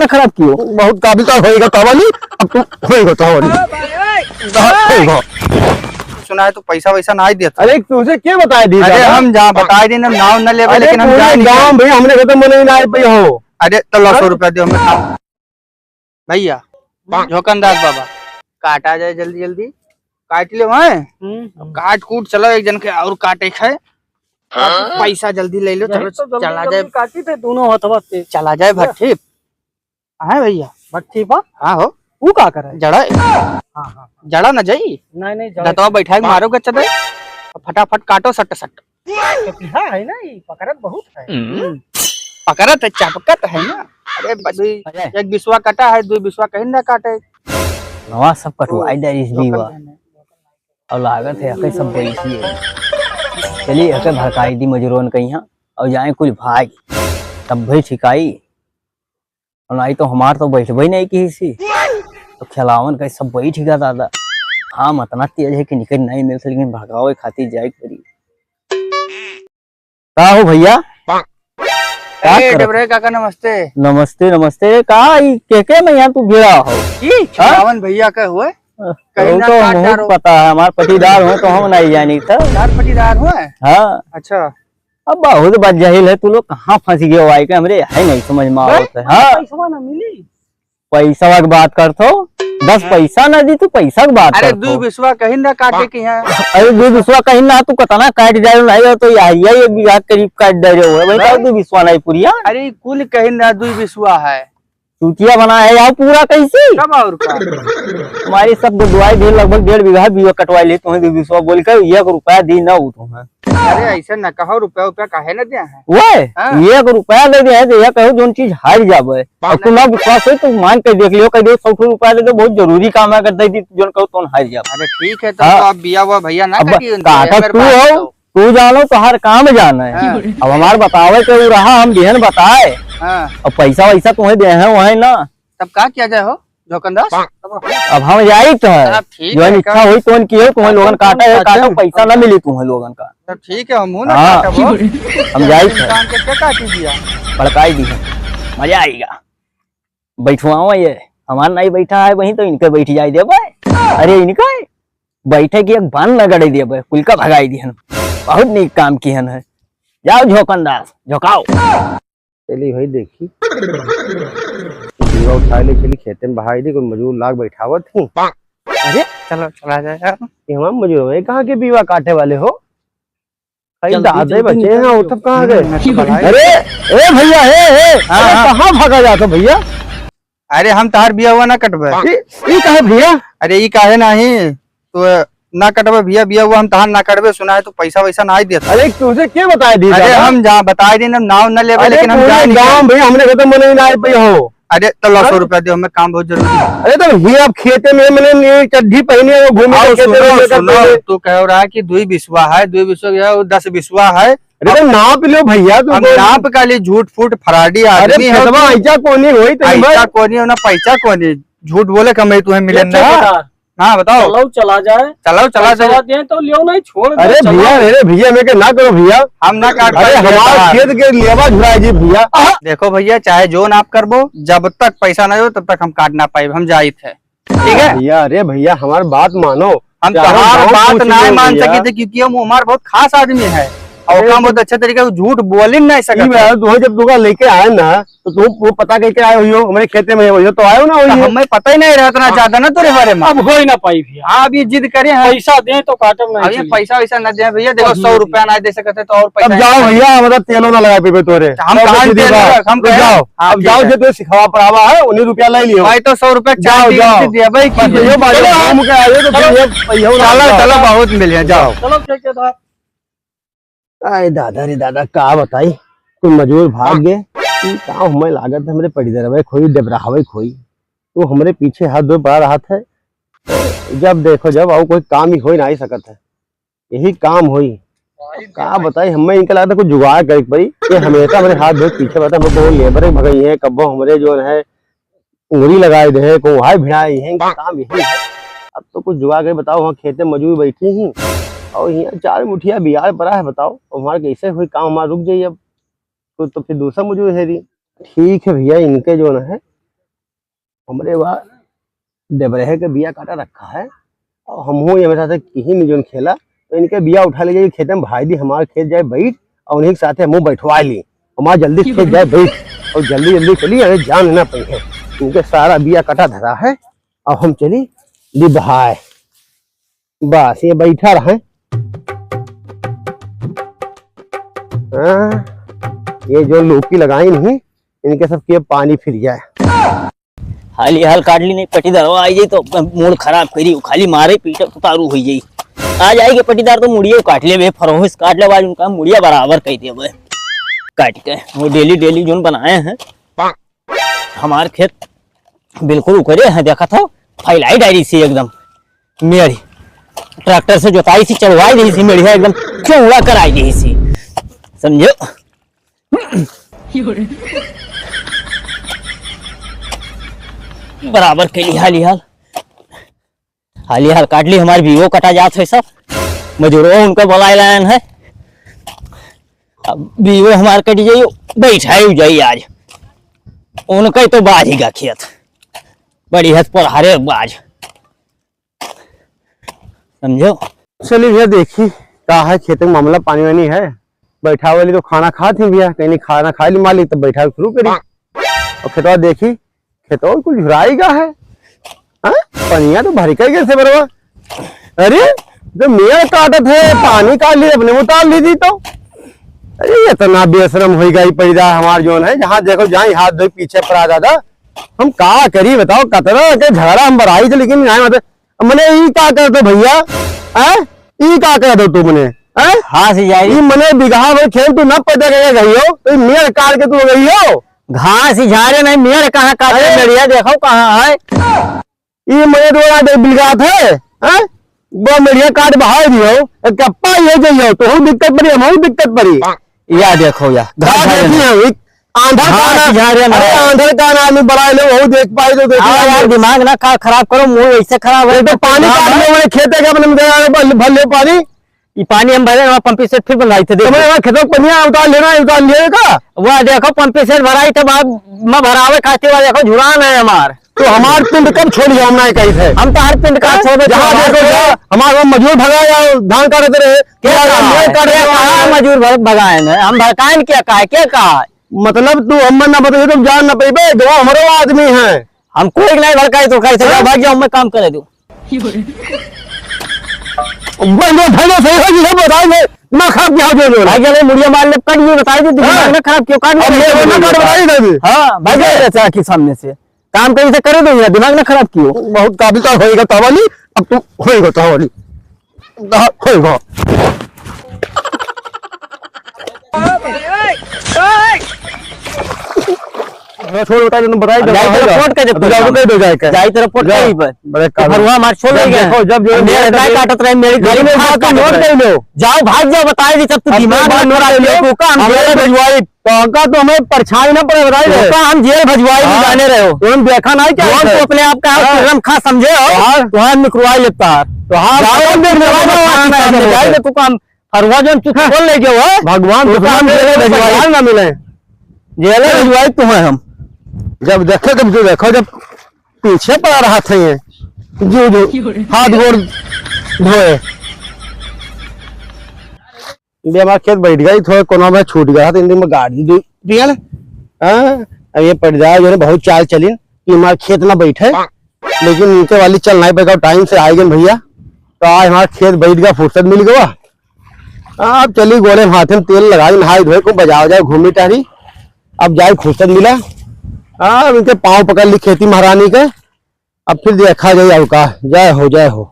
इतना खराब क्यों? बहुत काबिल का होएगा कावाली, अब तुम होएगा तो होएगा। सुना है तो पैसा वैसा ना दिया। अरे तुझे क्या बताया दी? अरे हम जहाँ बताए दिन हम नाव न लेवे, लेकिन हम जाए गाँव भाई हमने खत्म मने ना पे हो। अरे तो 100 रुपया दो हमें भैया। झोकनदास बाबा काट आ जाए जल्दी जल्दी, काट ले वहाँ काट कूट चलो, एक जन के और काटे है पैसा जल्दी ले लो। चलो चला जाए, काटी थे दोनों हथवा से चला जाए भट्टी है भैया। भट्टी पा हाँ हो वो का करे जड़ा। हाँ जड़ा न जाई नहीं दतवा बैठा के मारो गच्चा दे, फटाफट काटो सट सट। है ना ये पकड़त बहुत है। पकड़त है चपकत है ना। अरे एक बिस्वा कटा है, दो बिस्वा कहीं ना काटे। नवा सब कटवाई दे इस बीवा और लागत है अके सब बैठी है। चलिए अके भड़काई दी मजरोन के यहाँ और जाए कुछ भाई तब भाई छिकाई और नहीं तो हमार तो बैठबे नहीं किसी तो खिलावन का सब बैठ गया दादा। हाँ इतना तेज है कि निकल नहीं मिलता, लेकिन भगावे खातिर जाए पड़ी। का हो भैया? काका नमस्ते। नमस्ते नमस्ते। का के मैं यहाँ तू गिरा हो? खिलावन भैया का हुए कहीं तो हमको पता है, हमारे पटीदार हो तो हम नहीं जानी था। पटीदार हुआ? हाँ अच्छा। अब बहुत बदजहिल है तू लोग, कहाँ फंस गए वाई के हमरे है नहीं समझ में आवत है। हाँ पैसा की बात करतो, बस पैसा ना दी तू पैसा की बात। अरे दू बिस्वा कहीं ना काटे के यहाँ। अरे दू बिस्वा कहीं ना तू कतना काट जाए नहीं तो यही एक बीघा करीब काट दे रहे हो भाई। दू बिस्वा नहीं पुरिया। अरे कुल कहीं ना दू बिस्वा है, चूतिया बना है यार पूरा कैसे कब और का? हमारी सब दुआई भी लगभग 1.5 बीघा बीवा कटवाई ले तुम्हें 2 बिस्वा बोल कर 1 रुपया दी ना तुम्हें। अरे ऐसा न कहो, रुपया रुपया काहे न दिया है? वो 1 रुपया दे दिया है तो यह कहो जोन चीज हार जावे और तू ना विश्वास हो तो मान के देख लियो, कह दे 100 रुपया दे दो बहुत जरूरी काम है कर दे दी जोन कहो तो हार जावे। अरे ठीक है तो आप बिया हुआ भैया ना तू हो तू जानो तो हर काम जाना है। अब हमारे बतावे के रहा हम बिहन बताए और पैसा वैसा तुम्हें दे है वही ना, तब का किया जाए हो झोकनदास? अब हम जाई तो है जो इच्छा हुई तो किए तुम्हें लोगन काटा है काटो पैसा ना मिली तुम्हें लोगन का। तब ठीक है हम जाई दिया पड़काई दी मजा आएगा। बैठुआ ये हमारा नहीं बैठा है वही तो इनके बैठ जाए दे भाई। अरे इनका बैठे की एक बांध न गड़े दे भाई, कुल का भगाई दी बहुत नीक काम की है। जाओ झोकनदास झोकाओ। चली भाई देखी उठा ले चली खेते में बहाई दी, कोई मजदूर लाग बैठावत थी। अरे चलो चला जाए हम मजदूर है कहाँ के बीवा काटे वाले हो? दादे बच्चे हैं और तब कहाँ गए? अरे ए भैया है कहाँ भागा जाता भैया? अरे हम तार बिया हुआ ना कटबे। ये कहे भैया? अरे ये काहे नहीं तो ना कटबे भैया, बिया हुआ हम तहां ना कटबे। सुना है तो पैसा वैसा ना दिया। अरे तुझे क्या बताया दी? अरे हम जहाँ बताए दिन हम नाव न लेवे, लेकिन हम जाए गाँव भाई हमने खत्म मने ना पे हो। अरे तो 100 रुपया दो हमें, काम बहुत जरूरी है। अरे तो भैया अब खेते में मैंने चड्ढी पहनी है घूमे तो कह रहा है कि 2 बिस्वा है, 2 बिस्वा 10 बिस्वा है। अरे तो नाप लो भैया, तुम नाप का लिए झूठ फूट फराडी आदमी है। ऐसा कोनी होई पैसा कोनी ना पैसा कोनी झूठ बोले कम तुम्हें मिले ना। हाँ बताओ। चला जाए चला जाए तो लियो नहीं छोड़। अरे भैया मैं ना करो भैया, हम ना काट हमारा खेत के लेवा झुरा जी भैया। देखो भैया चाहे जो नाप करबो, जब तक पैसा नहीं हो तब तक हम काट ना पाए, हम जाइत है। ठीक है भैया? अरे भैया हमारी बात मानो, हम तुम्हारी बात नहीं मान सके थे क्योंकि हम हमारे बहुत खास आदमी है और काम बहुत अच्छे तरीके से झूठ बोल ही नहीं सकते। जब दुकान लेके आए ना तो तुम पता करके आए हो हमारे खेते में हो तो आयो ना हो। हमें पता ही नहीं रहता ज्यादा ना तेरे बारे में। अब हो ही ना पाई भैया। हाँ अभी जिद करे पैसा दे तो काटम नहीं। अभी पैसा वैसा न दे भैया, देखो 100 रुपया ना दे सकते तो और पैसा। जाओ भैया मतलब तेलों ना लगा पे तोरे हम जाओ। अब जाओ जो तो सिखावा पढ़ावा है 19 रुपया ले लियो भाई, तो 100 रुपया दिया भाई। चलो बहुत मिले जाओ। अरे दादा रे दादा का बताई, कोई मजदूर भाग गए काम हमें लागत है मेरे पड़ी खोई डबरावे खोई तो हमारे पीछे हाथ धो पड़ा रहा था। जब देखो जब आओ कोई काम ही हो ना सकत है, यही काम हुई का बताई हमें इनका लगता कुछ जुगाड़ कर पड़ी कि हमेशा हमारे हाथ धो पीछे बता हमको लेबर भगई है कब्बो हमारे जो है उंगली लगाए दे को वहां भिड़ाई है काम यही है। अब तो कुछ जुगाड़ कर बताओ, वहाँ खेते मजदूर बैठी ही और यहाँ 4 मुठिया बिहार पड़ा है, बताओ हमारे कैसे हुई काम हमारा रुक जाइए अब तो फिर दूसरा मजदूर है। ठीक है भैया इनके जो है हमरे वहाँ डेबरहे के बिया काटा रखा है और हमहू ये मेरे साथ कहीं नहीं जोन खेला तो इनके बिया उठा ले जाइए खेत में भाई दी हमारे खेत जाए बैठ और उन्हीं के साथ हमहू बैठवा ली हमारा जल्दी खेत जाए बैठ और जल्दी जल्दी चलिए अरे जान लेना पड़ी है इनके सारा बिया काटा धरा है और हम चली डिबहाए बस ये बैठा रहे ये जो लौकी लगाई नहीं इनके सबके पानी फिर जाए हाली हाल काट ली नहीं पटीदार आई जाई तो मूड खराब करी खाली मारे पीछे उतारू हो जाई आ जाएगी पटीदार तो मुड़िया काट ले फरोहिस काट ले आज उनका मुड़िया बराबर कह दिया भाई काट के वो डेली डेली जोन बनाए हैं हमारे खेत बिल्कुल उकरे हैं देखा था फैलाई डायरी सी एकदम मेरी ट्रैक्टर से जोताई सी चढ़वाई रही सी मेरी एकदम चौड़ा कराई रही सी समझो बराबर के लिए हाली हाल काट ली हमारे बीवो कटा जात है सब मजूरों उनका बुलाए लायन है अब बीवो हमारे कट जाइयो बैठाई जाइए आज उनका तो बाजेगा खेत बड़ी हद पर हारे बाज समझो। चलिए भैया देखी क्या है खेत में मामला पानी वानी है बैठा वाली तो खाना खा थी भैया कहीं खाना खा ली मालिक तो बैठा शुरू करी और खेतवा देखी खेतवा कुछ झुराएगा है पनिया तो भरी कर कैसे बरवा अरे जो मेड़ काटत है पानी काट ली अपने उतार ली थी तो अरे इतना बेशरम हो गई पैदा हमार जोन है जहाँ देखो जहाँ हाथ धो पीछे पड़ा दादा हम का करी बताओ कतरा के झगड़ा हम बराई थे लेकिन मने ई का कर दो भैया ई का कर दो तू मने हाँ से जाएगी मने बिगहा में खेल तू न पैदा करके गई हो तो मेड़ काट के तू गई हो घास ही झाड़े नहीं मेड़ कहाँ काटे बढ़िया देखो कहाँ है ये मने तो बिलगात है वो मेढ़िया काट बहा दियो कप्पा ये जाइयो तो दिक्कत पड़ी हम दिक्कत पड़ी या देखो या आंधर का आदमी बड़ा लो वो देख पाए तो यार दिमाग ना खराब करो मुंह ऐसे खराब है तो पानी काटने वाले खेते के अपने भर ले पानी ये पानी हम भरे पंपी सेट फिर बनाई थे खेतों पनिया उतार लेगा वह देखो पंपी सेट भराई थे मैं भरावे खाते हुआ देखो झुरान है हमार तो हमार पिंड कब छोड़ी हमने कही थे हम तो हर पिंड का छोड़े जहाँ देखो हमारे मजदूर भगा या धान काटते रहे मजदूर भगाए हम भड़काए क्या कहा मतलब तू हम ना बताइए तुम जान ना पाइबे जो हमारे आदमी है हम कोई नहीं भड़काए तो कैसे भाग जाओ मैं काम करे दूं ना खराब क्या जो भाई जब मुड़िया मार ले कट ये बताई दे दिमाग ना खराब क्यों काट हाँ भाई के सामने से काम कहीं से करे दो दिमाग ना खराब क्यों बहुत काबिल तो होएगा तवाली अब तू होएगा तवाली होएगा छोड़ बता तुम बताइए रिपोर्ट कर दो जाई तरफ रिपोर्ट कहीं पर बड़े फरुआ मार छोड़ गए देखो जब जो मेरे गाय काटत रहे मेरी गली में बात नोट कर लो जाओ भाग जाओ बताए दी सब तू दिमाग में नोट ले को काम जेल भजवाई तो तो हमें परछाई ना पड़े बताइए का हम जेल भजवाई में जाने रहे हो तुम देखा नहीं क्या तो अपने आप का रम खा समझे हो तो हम निकलवा लेता तो हां जाओ तू काम फरुआ जो तू बोल ले गयो भगवान जेल भजवाई ना मिले जेल भजवाई तुम्हें हम जब देखे तब जो देखो जब पीछे पड़ा रहा था ये जो हाथ गोड़ धोए हमारा खेत बैठ गई थोड़ा कोना में छूट गया था इन दिन में गाड़ी दिया ना अब ये पड़ जाए जो बहुत चाल चली कि हमारा खेत ना बैठे लेकिन नीचे वाली चल नहीं पाएगा टाइम से आएगा भैया तो आज हमारा खेत बैठ गया फुर्सत मिल गया अब चली गोले हाथ में तेल लगाई नहाई धोए को बजाओ जाए घूमी टहरी अब जाए फुर्सत मिला इनके पाँव पकड़ ली खेती महारानी के अब फिर देखा जाए अब का जय हो